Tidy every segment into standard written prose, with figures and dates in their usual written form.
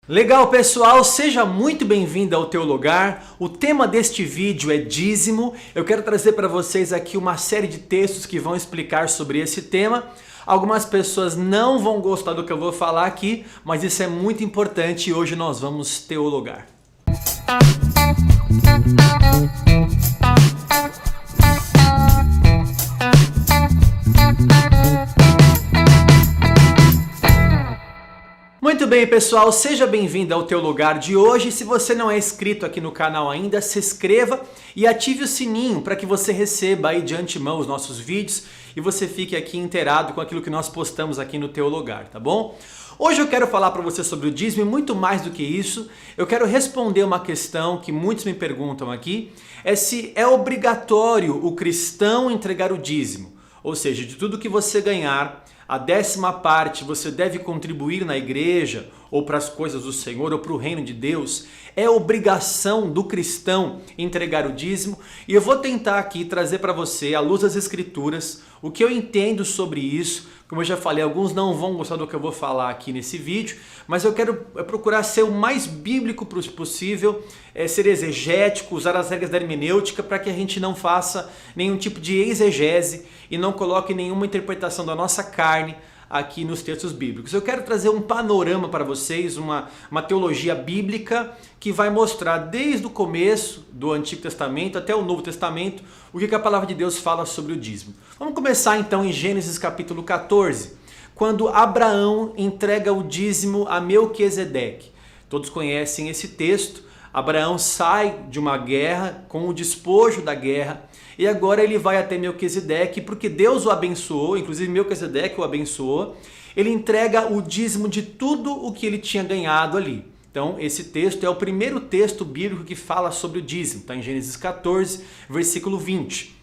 Legal, pessoal, seja muito bem-vindo ao Teu Lugar. O tema deste vídeo é dízimo. Eu quero trazer para vocês aqui uma série de textos que vão explicar sobre esse tema. Algumas pessoas não vão gostar do que eu vou falar aqui, mas isso é muito importante e hoje nós vamos teologar. Muito bem, pessoal, seja bem-vindo ao Teu Lugar de hoje. Se você não é inscrito aqui no canal ainda, se inscreva e ative o sininho para que você receba aí de antemão os nossos vídeos e você fique aqui inteirado com aquilo que nós postamos aqui no Teu Lugar, tá bom? Hoje eu quero falar para você sobre o dízimo e muito mais do que isso, eu quero responder uma questão que muitos me perguntam aqui, é se é obrigatório o cristão entregar o dízimo, ou seja, de tudo que você ganhar, a 10ª parte você deve contribuir na igreja ou para as coisas do Senhor ou para o reino de Deus. É obrigação do cristão entregar o dízimo e eu vou tentar aqui trazer para você, à luz das escrituras, o que eu entendo sobre isso. Como eu já falei, alguns não vão gostar do que eu vou falar aqui nesse vídeo, mas eu quero procurar ser o mais bíblico possível, ser exegético, usar as regras da hermenêutica para que a gente não faça nenhum tipo de exegese e não coloque nenhuma interpretação da nossa carne aqui nos textos bíblicos. Eu quero trazer um panorama para vocês, uma teologia bíblica que vai mostrar desde o começo do Antigo Testamento até o Novo Testamento o que a palavra de Deus fala sobre o dízimo. Vamos começar então em Gênesis capítulo 14, quando Abraão entrega o dízimo a Melquisedeque. Todos conhecem esse texto. Abraão sai de uma guerra com o despojo da guerra e agora ele vai até Melquisedeque porque Deus o abençoou, inclusive Melquisedeque o abençoou. Ele entrega o dízimo de tudo o que ele tinha ganhado ali. Então esse texto é o primeiro texto bíblico que fala sobre o dízimo, está em Gênesis 14, versículo 20.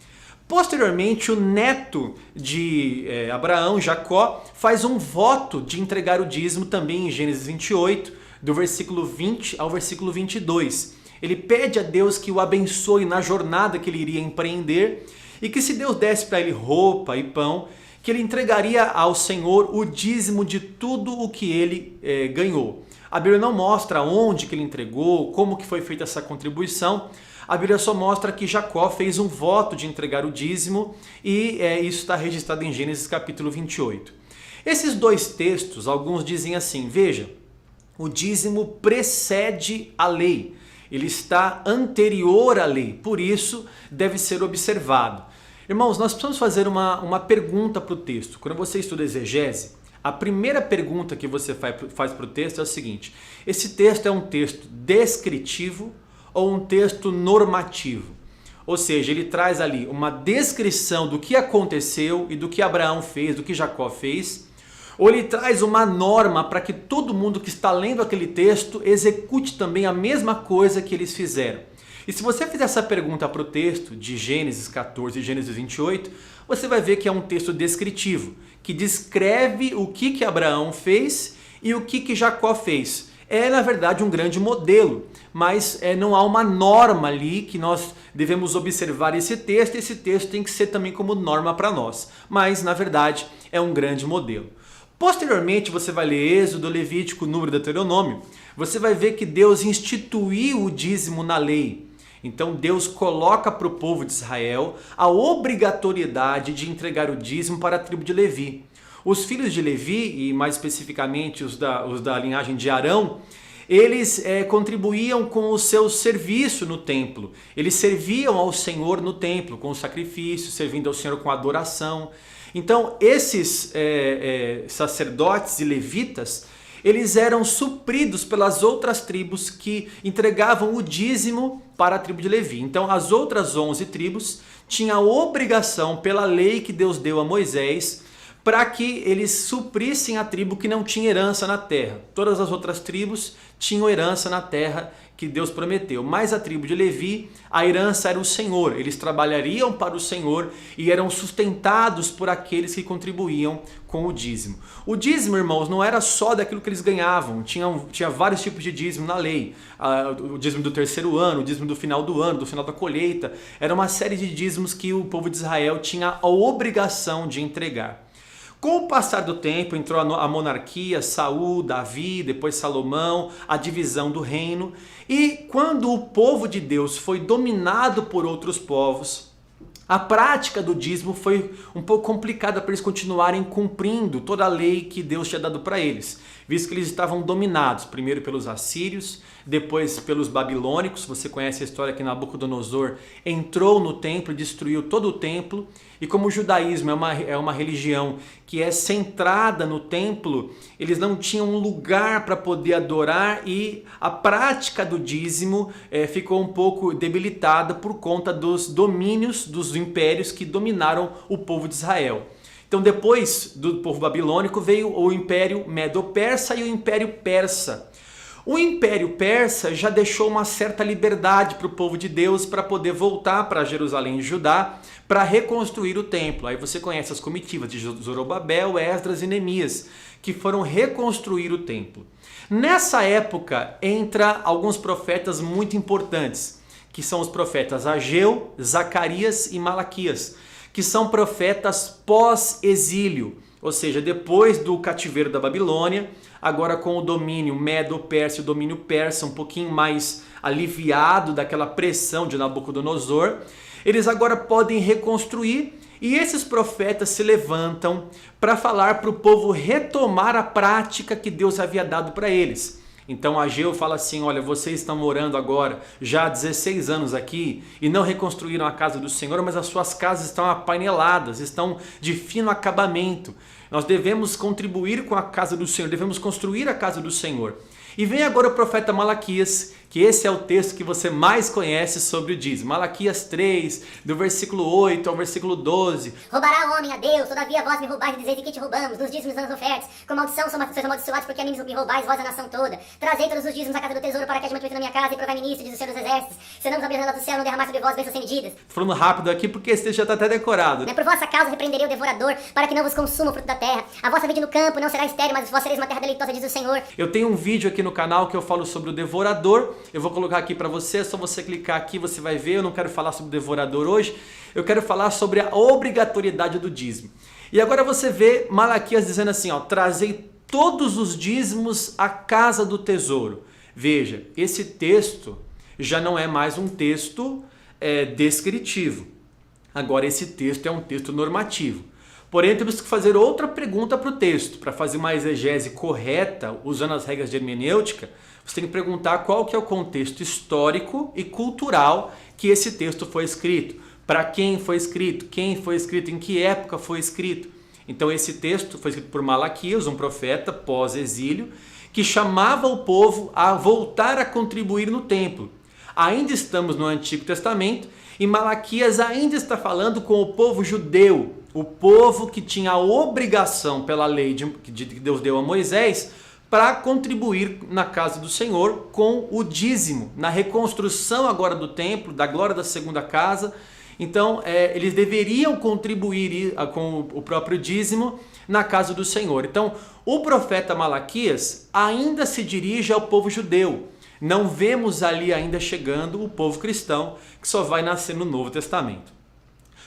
Posteriormente, o neto de Abraão, Jacó, faz um voto de entregar o dízimo também em Gênesis 28, do versículo 20 ao versículo 22. Ele pede a Deus que o abençoe na jornada que ele iria empreender e que se Deus desse para ele roupa e pão, que ele entregaria ao Senhor o dízimo de tudo o que ele ganhou. A Bíblia não mostra onde que ele entregou, como que foi feita essa contribuição. A Bíblia só mostra que Jacó fez um voto de entregar o dízimo e isso está registrado em Gênesis capítulo 28. Esses dois textos, alguns dizem assim, veja, o dízimo precede a lei, ele está anterior à lei, por isso deve ser observado. Irmãos, nós precisamos fazer uma pergunta para o texto. Quando você estuda exegese, a primeira pergunta que você faz para o texto é o seguinte: esse texto é um texto descritivo ou um texto normativo? Ou seja, ele traz ali uma descrição do que aconteceu e do que Abraão fez, do que Jacó fez, ou ele traz uma norma para que todo mundo que está lendo aquele texto execute também a mesma coisa que eles fizeram. E se você fizer essa pergunta para o texto de Gênesis 14 e Gênesis 28, você vai ver que é um texto descritivo, que descreve o que Abraão fez e o que Jacó fez. É, na verdade, um grande modelo, mas não há uma norma ali que nós devemos observar esse texto tem que ser também como norma para nós. Mas, na verdade, é um grande modelo. Posteriormente, você vai ler Êxodo, Levítico, Número, Deuteronômio. Você vai ver que Deus instituiu o dízimo na lei. Então Deus coloca para o povo de Israel a obrigatoriedade de entregar o dízimo para a tribo de Levi. Os filhos de Levi, e mais especificamente os da linhagem de Arão, eles contribuíam com o seu serviço no templo. Eles serviam ao Senhor no templo com o sacrifício, servindo ao Senhor com a adoração. Então esses sacerdotes e levitas, eles eram supridos pelas outras tribos que entregavam o dízimo para a tribo de Levi. Então as outras 11 tribos tinham a obrigação pela lei que Deus deu a Moisés para que eles suprissem a tribo que não tinha herança na terra. Todas as outras tribos tinham herança na terra que Deus prometeu. Mas a tribo de Levi, a herança era o Senhor. Eles trabalhariam para o Senhor e eram sustentados por aqueles que contribuíam com o dízimo. O dízimo, irmãos, não era só daquilo que eles ganhavam. Tinha vários tipos de dízimo na lei. O dízimo do terceiro ano, o dízimo do final do ano, do final da colheita. Era uma série de dízimos que o povo de Israel tinha a obrigação de entregar. Com o passar do tempo, entrou a monarquia, Saul, Davi, depois Salomão, a divisão do reino. E quando o povo de Deus foi dominado por outros povos, a prática do dízimo foi um pouco complicada para eles continuarem cumprindo toda a lei que Deus tinha dado para eles, visto que eles estavam dominados, primeiro pelos assírios, depois pelos babilônicos. Você conhece a história que Nabucodonosor entrou no templo e destruiu todo o templo. E como o judaísmo é uma religião que é centrada no templo, eles não tinham um lugar para poder adorar e a prática do dízimo ficou um pouco debilitada por conta dos domínios dos impérios que dominaram o povo de Israel. Então depois do povo babilônico veio o Império Medo-Persa e o Império Persa. O Império Persa já deixou uma certa liberdade para o povo de Deus para poder voltar para Jerusalém e Judá para reconstruir o templo. Aí você conhece as comitivas de Zorobabel, Esdras e Neemias, que foram reconstruir o templo. Nessa época entra alguns profetas muito importantes, que são os profetas Ageu, Zacarias e Malaquias, que são profetas pós-exílio, ou seja, depois do cativeiro da Babilônia, agora com o domínio Medo-Persa e o domínio persa um pouquinho mais aliviado daquela pressão de Nabucodonosor, eles agora podem reconstruir e esses profetas se levantam para falar para o povo retomar a prática que Deus havia dado para eles. Então Ageu fala assim: olha, vocês estão morando agora já há 16 anos aqui e não reconstruíram a casa do Senhor, mas as suas casas estão apaineladas, estão de fino acabamento. Nós devemos contribuir com a casa do Senhor, devemos construir a casa do Senhor. E vem agora o profeta Malaquias, que esse é o texto que você mais conhece sobre o dízimo. Malaquias 3, do versículo 8 ao versículo 12. Roubará o homem a Deus, todavia vós me roubais e dizeis de que te roubamos, dos dízimos das ofertas. Com maldição sois amaldiçoados, porque a mim me roubais, vós a nação toda. Trazei todos os dízimos à casa do tesouro, para que haja multiplicação na minha casa, e provai-me nisso, diz o Senhor dos Exércitos. Se não vos abrir a janela do céu, não derramar sobre vós bênçãos sem medidas. Falando rápido aqui, porque esse texto já está até decorado. Por vossa causa repreenderei o devorador, para que não vos consuma o fruto da terra. A vossa vida no campo não será estéril, mas vós sereis uma terra deleitosa, diz o Senhor. Eu tenho um vídeo aqui no canal que eu falo sobre o devorador. Eu vou colocar aqui para você, é só você clicar aqui, você vai ver. Eu não quero falar sobre o devorador hoje, eu quero falar sobre a obrigatoriedade do dízimo. E agora você vê Malaquias dizendo assim, ó: trazei todos os dízimos à casa do tesouro. Veja, esse texto já não é mais um texto descritivo. Agora esse texto é um texto normativo. Porém, temos que fazer outra pergunta para o texto. Para fazer uma exegese correta, usando as regras de hermenêutica, você tem que perguntar qual que é o contexto histórico e cultural que esse texto foi escrito. Para quem foi escrito, em que época foi escrito. Então esse texto foi escrito por Malaquias, um profeta pós-exílio, que chamava o povo a voltar a contribuir no templo. Ainda estamos no Antigo Testamento e Malaquias ainda está falando com o povo judeu, o povo que tinha a obrigação pela lei que Deus deu a Moisés para contribuir na casa do Senhor com o dízimo, na reconstrução agora do templo, da glória da segunda casa. Então eles deveriam contribuir com o próprio dízimo na casa do Senhor. Então o profeta Malaquias ainda se dirige ao povo judeu. Não vemos ali ainda chegando o povo cristão, que só vai nascer no Novo Testamento.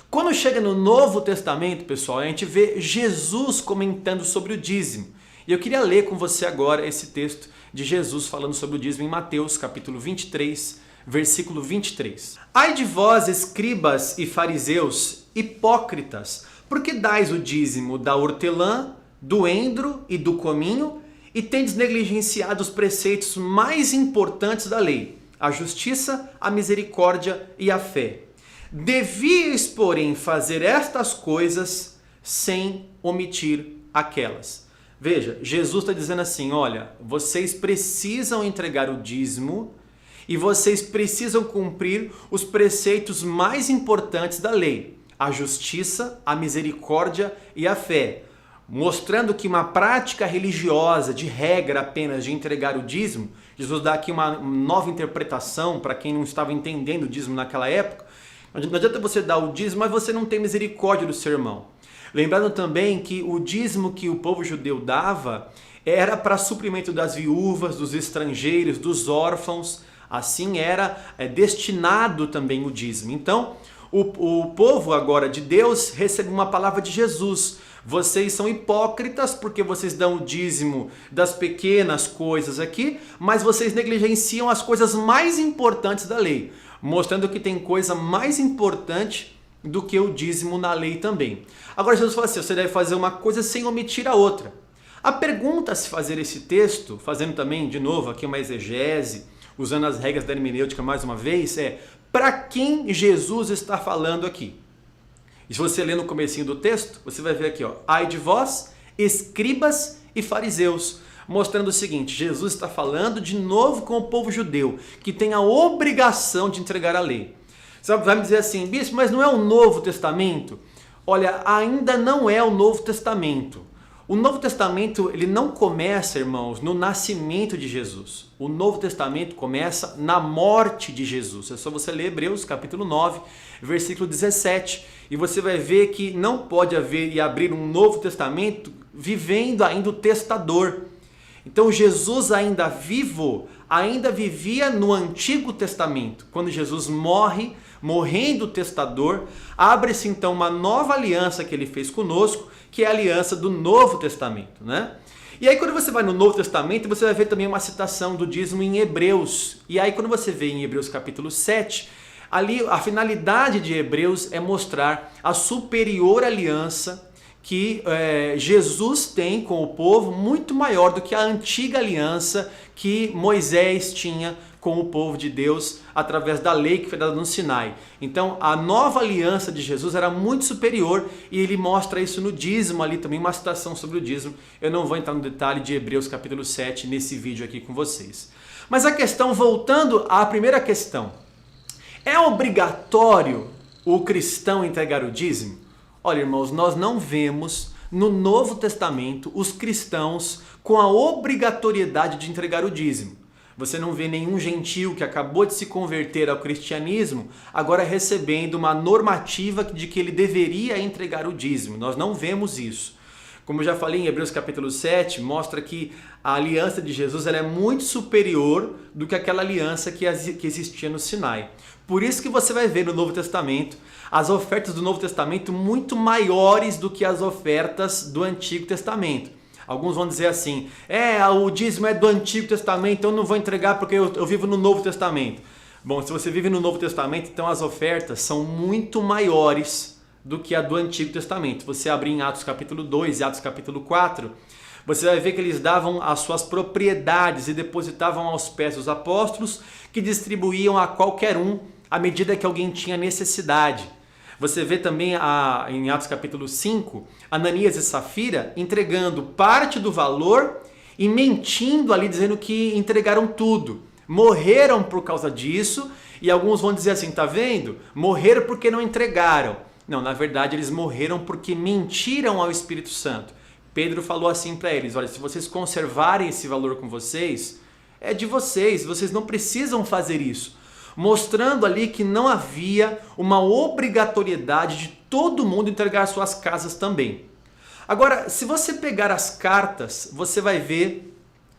Quando chega no Novo Testamento, pessoal, a gente vê Jesus comentando sobre o dízimo. E eu queria ler com você agora esse texto de Jesus falando sobre o dízimo em Mateus, capítulo 23, versículo 23. Ai de vós, escribas e fariseus, hipócritas, porque dais o dízimo da hortelã, do endro e do cominho, e tendes negligenciado os preceitos mais importantes da lei, a justiça, a misericórdia e a fé. Devíeis, porém, fazer estas coisas sem omitir aquelas. Veja, Jesus está dizendo assim, olha, vocês precisam entregar o dízimo e vocês precisam cumprir os preceitos mais importantes da lei, a justiça, a misericórdia e a fé. Mostrando que uma prática religiosa de regra apenas de entregar o dízimo, Jesus dá aqui uma nova interpretação para quem não estava entendendo o dízimo naquela época. Não adianta você dar o dízimo, mas você não tem misericórdia do seu irmão. Lembrando também que o dízimo que o povo judeu dava era para suprimento das viúvas, dos estrangeiros, dos órfãos. Assim era destinado também o dízimo. Então, O povo agora de Deus recebe uma palavra de Jesus. Vocês são hipócritas porque vocês dão o dízimo das pequenas coisas aqui, mas vocês negligenciam as coisas mais importantes da lei, mostrando que tem coisa mais importante do que o dízimo na lei também. Agora Jesus fala assim, você deve fazer uma coisa sem omitir a outra. A pergunta a se fazer esse texto, fazendo também de novo aqui uma exegese, usando as regras da hermenêutica mais uma vez, é para quem Jesus está falando aqui? E se você ler no comecinho do texto, você vai ver aqui, ó, ai de vós, escribas e fariseus, mostrando o seguinte, Jesus está falando de novo com o povo judeu, que tem a obrigação de entregar a lei. Você vai me dizer assim, bispo, mas não é o Novo Testamento? Olha, ainda não é o Novo Testamento. O Novo Testamento, ele não começa, irmãos, no nascimento de Jesus. O Novo Testamento começa na morte de Jesus. É só você ler Hebreus capítulo 9, versículo 17, e você vai ver que não pode haver e abrir um Novo Testamento vivendo ainda o testador. Então Jesus ainda vivo, ainda vivia no Antigo Testamento. Quando Jesus morre, morrendo o testador, abre-se então uma nova aliança que ele fez conosco, que é a aliança do Novo Testamento, né? E aí quando você vai no Novo Testamento, você vai ver também uma citação do dízimo em Hebreus. E aí quando você vê em Hebreus capítulo 7, ali a finalidade de Hebreus é mostrar a superior aliança que Jesus tem com o povo, muito maior do que a antiga aliança que Moisés tinha com o povo de Deus através da lei que foi dada no Sinai. Então a nova aliança de Jesus era muito superior e ele mostra isso no dízimo ali também, uma citação sobre o dízimo. Eu não vou entrar no detalhe de Hebreus capítulo 7 nesse vídeo aqui com vocês. Mas a questão, voltando à primeira questão, é obrigatório o cristão entregar o dízimo? Olha, irmãos, nós não vemos no Novo Testamento os cristãos com a obrigatoriedade de entregar o dízimo. Você não vê nenhum gentio que acabou de se converter ao cristianismo agora recebendo uma normativa de que ele deveria entregar o dízimo. Nós não vemos isso. Como eu já falei em Hebreus capítulo 7, mostra que a aliança de Jesus ela é muito superior do que aquela aliança que existia no Sinai. Por isso que você vai ver no Novo Testamento as ofertas do Novo Testamento muito maiores do que as ofertas do Antigo Testamento. Alguns vão dizer assim, o dízimo é do Antigo Testamento, então eu não vou entregar porque eu vivo no Novo Testamento. Bom, se você vive no Novo Testamento, então as ofertas são muito maiores do que a do Antigo Testamento. Você abrir em Atos capítulo 2 e Atos capítulo 4, você vai ver que eles davam as suas propriedades e depositavam aos pés dos apóstolos, que distribuíam a qualquer um à medida que alguém tinha necessidade. Você vê também em Atos capítulo 5, Ananias e Safira entregando parte do valor e mentindo ali, dizendo que entregaram tudo. Morreram por causa disso e alguns vão dizer assim, tá vendo? Morreram porque não entregaram. Não, na verdade eles morreram porque mentiram ao Espírito Santo. Pedro falou assim para eles, olha, se vocês conservarem esse valor com vocês, é de vocês não precisam fazer isso. Mostrando ali que não havia uma obrigatoriedade de todo mundo entregar suas casas também. Agora, se você pegar as cartas, você vai ver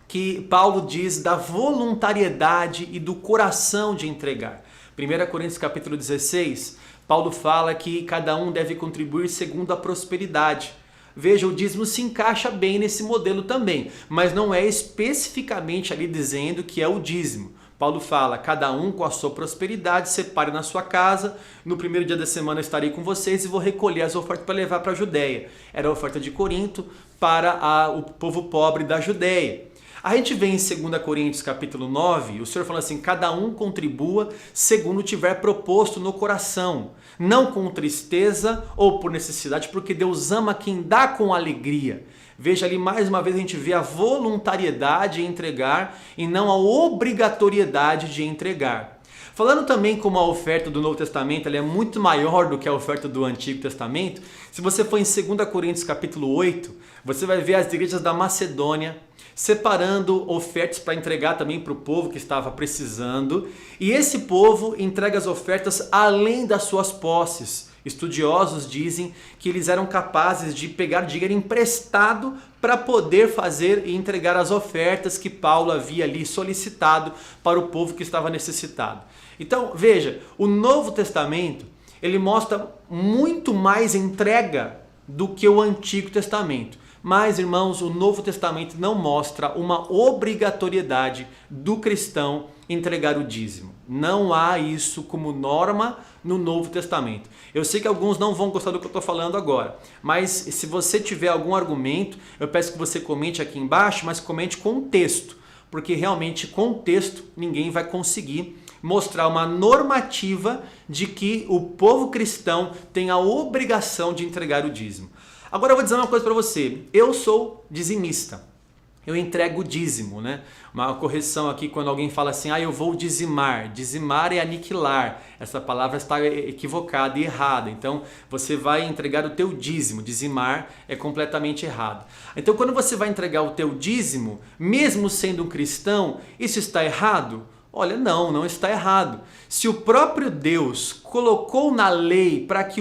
que Paulo diz da voluntariedade e do coração de entregar. 1 Coríntios capítulo 16, Paulo fala que cada um deve contribuir segundo a prosperidade. Veja, o dízimo se encaixa bem nesse modelo também, mas não é especificamente ali dizendo que é o dízimo. Paulo fala, cada um com a sua prosperidade, separe na sua casa, no primeiro dia da semana estarei com vocês e vou recolher as ofertas para levar para a Judéia. Era a oferta de Corinto para o povo pobre da Judéia. A gente vê em 2 Coríntios capítulo 9, o Senhor fala assim, cada um contribua segundo tiver proposto no coração, não com tristeza ou por necessidade, porque Deus ama quem dá com alegria. Veja ali, mais uma vez a gente vê a voluntariedade em entregar e não a obrigatoriedade de entregar. Falando também como a oferta do Novo Testamento ela é muito maior do que a oferta do Antigo Testamento, se você for em 2 Coríntios capítulo 8, você vai ver as igrejas da Macedônia separando ofertas para entregar também para o povo que estava precisando, e esse povo entrega as ofertas além das suas posses. Estudiosos dizem que eles eram capazes de pegar dinheiro emprestado para poder fazer e entregar as ofertas que Paulo havia ali solicitado para o povo que estava necessitado. Então, veja, o Novo Testamento, ele mostra muito mais entrega do que o Antigo Testamento. Mas, irmãos, o Novo Testamento não mostra uma obrigatoriedade do cristão entregar o dízimo. Não há isso como norma no Novo Testamento. Eu sei que alguns não vão gostar do que eu estou falando agora, mas se você tiver algum argumento, eu peço que você comente aqui embaixo, mas comente com texto, porque realmente com texto ninguém vai conseguir mostrar uma normativa de que o povo cristão tem a obrigação de entregar o dízimo. Agora eu vou dizer uma coisa para você, eu sou dizimista, eu entrego o dízimo, né? Uma correção aqui quando alguém fala assim, eu vou dizimar, dizimar é aniquilar, essa palavra está equivocada e errada, então você vai entregar o teu dízimo, dizimar é completamente errado. Então quando você vai entregar o teu dízimo, mesmo sendo um cristão, isso está errado? Olha, não está errado. Se o próprio Deus colocou na lei para que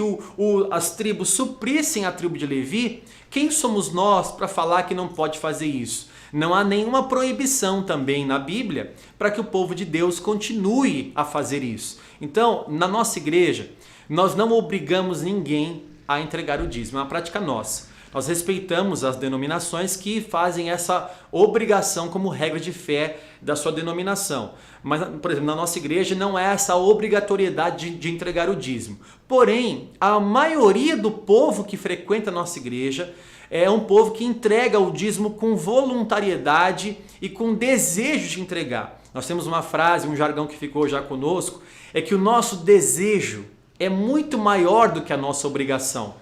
as tribos suprissem a tribo de Levi, quem somos nós para falar que não pode fazer isso? Não há nenhuma proibição também na Bíblia para que o povo de Deus continue a fazer isso. Então, na nossa igreja, nós não obrigamos ninguém a entregar o dízimo, é uma prática nossa. Nós respeitamos as denominações que fazem essa obrigação como regra de fé da sua denominação. Mas, por exemplo, na nossa igreja não é essa obrigatoriedade de entregar o dízimo. Porém, a maioria do povo que frequenta a nossa igreja é um povo que entrega o dízimo com voluntariedade e com desejo de entregar. Nós temos uma frase, um jargão que ficou já conosco, é que o nosso desejo é muito maior do que a nossa obrigação.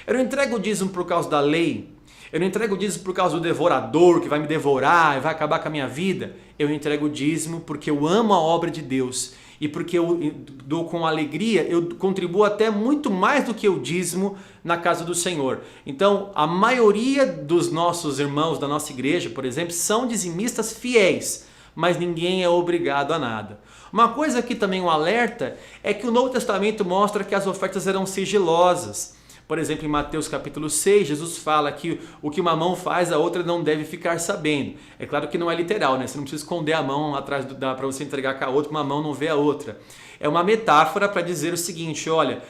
Eu não entrego o dízimo por causa da lei, eu não entrego o dízimo por causa do devorador que vai me devorar e vai acabar com a minha vida. Eu entrego o dízimo porque eu amo a obra de Deus e porque eu dou com alegria, eu contribuo até muito mais do que o dízimo na casa do Senhor. Então, a maioria dos nossos irmãos da nossa igreja, por exemplo, são dizimistas fiéis, mas ninguém é obrigado a nada. Uma coisa que também um alerta é que o Novo Testamento mostra que as ofertas eram sigilosas. Por exemplo, em Mateus capítulo 6, Jesus fala que o que uma mão faz, a outra não deve ficar sabendo. É claro que não é literal, né? Você não precisa esconder a mão atrás para você entregar com a outra, uma mão não vê a outra. É uma metáfora para dizer o seguinte, olha,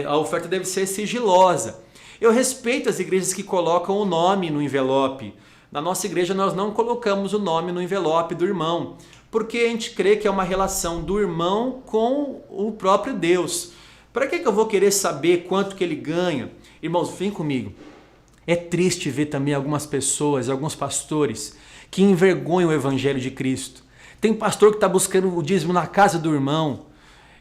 a oferta deve ser sigilosa. Eu respeito as igrejas que colocam o nome no envelope. Na nossa igreja nós não colocamos o nome no envelope do irmão, porque a gente crê que é uma relação do irmão com o próprio Deus. Para que eu vou querer saber quanto que ele ganha? Irmãos, vem comigo. É triste ver também algumas pessoas, alguns pastores, que envergonham o evangelho de Cristo. Tem pastor que está buscando o dízimo na casa do irmão.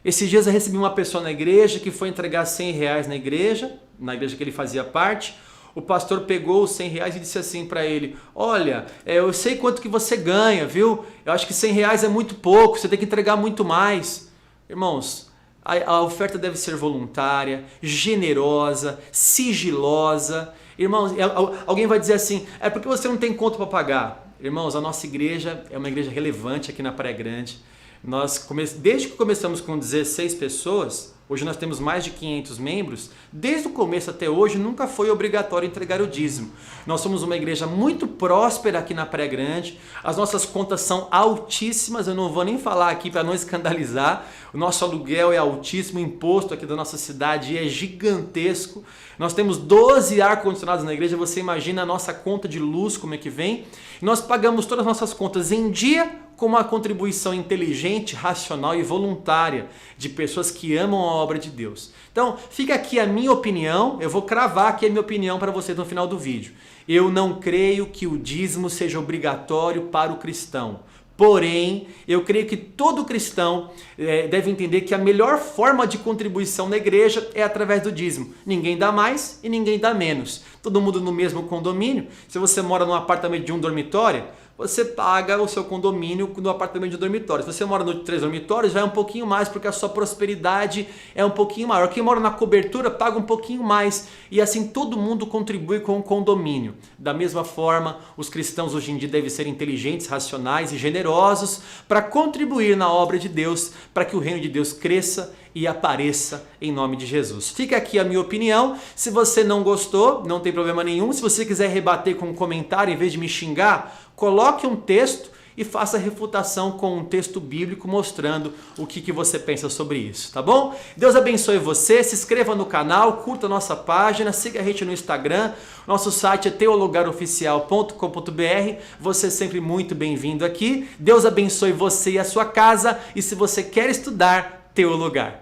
Esses dias eu recebi uma pessoa na igreja que foi entregar R$100 na igreja que ele fazia parte. O pastor pegou os R$100 e disse assim para ele, olha, eu sei quanto que você ganha, viu? Eu acho que R$100 é muito pouco, você tem que entregar muito mais. Irmãos, a oferta deve ser voluntária, generosa, sigilosa. Irmãos, alguém vai dizer assim, é porque você não tem conta para pagar. Irmãos, a nossa igreja é uma igreja relevante aqui na Praia Grande. Desde que começamos com 16 pessoas, hoje nós temos mais de 500 membros, desde o começo até hoje nunca foi obrigatório entregar o dízimo. Nós somos uma igreja muito próspera aqui na Praia Grande, as nossas contas são altíssimas, eu não vou nem falar aqui para não escandalizar, o nosso aluguel é altíssimo, o imposto aqui da nossa cidade é gigantesco, nós temos 12 ar-condicionados na igreja, você imagina a nossa conta de luz como é que vem, nós pagamos todas as nossas contas em dia, com uma contribuição inteligente, racional e voluntária de pessoas que amam a obra de Deus. Então, fica aqui a minha opinião, eu vou cravar aqui a minha opinião para vocês no final do vídeo. Eu não creio que o dízimo seja obrigatório para o cristão. Porém, eu creio que todo cristão deve entender que a melhor forma de contribuição na igreja é através do dízimo. Ninguém dá mais e ninguém dá menos. Todo mundo no mesmo condomínio. Se você mora num apartamento de um dormitório, você paga o seu condomínio no apartamento de dormitório. Se você mora no 3 dormitórios, já é um pouquinho mais, porque a sua prosperidade é um pouquinho maior. Quem mora na cobertura paga um pouquinho mais. E assim todo mundo contribui com o condomínio. Da mesma forma, os cristãos hoje em dia devem ser inteligentes, racionais e generosos para contribuir na obra de Deus, para que o reino de Deus cresça e apareça em nome de Jesus. Fica aqui a minha opinião. Se você não gostou, não tem problema nenhum. Se você quiser rebater com um comentário em vez de me xingar, coloque um texto e faça a refutação com um texto bíblico mostrando o que você pensa sobre isso, tá bom? Deus abençoe você, se inscreva no canal, curta a nossa página, siga a gente no Instagram, nosso site é teologaroficial.com.br, você é sempre muito bem-vindo aqui, Deus abençoe você e a sua casa, e se você quer estudar, Teologar.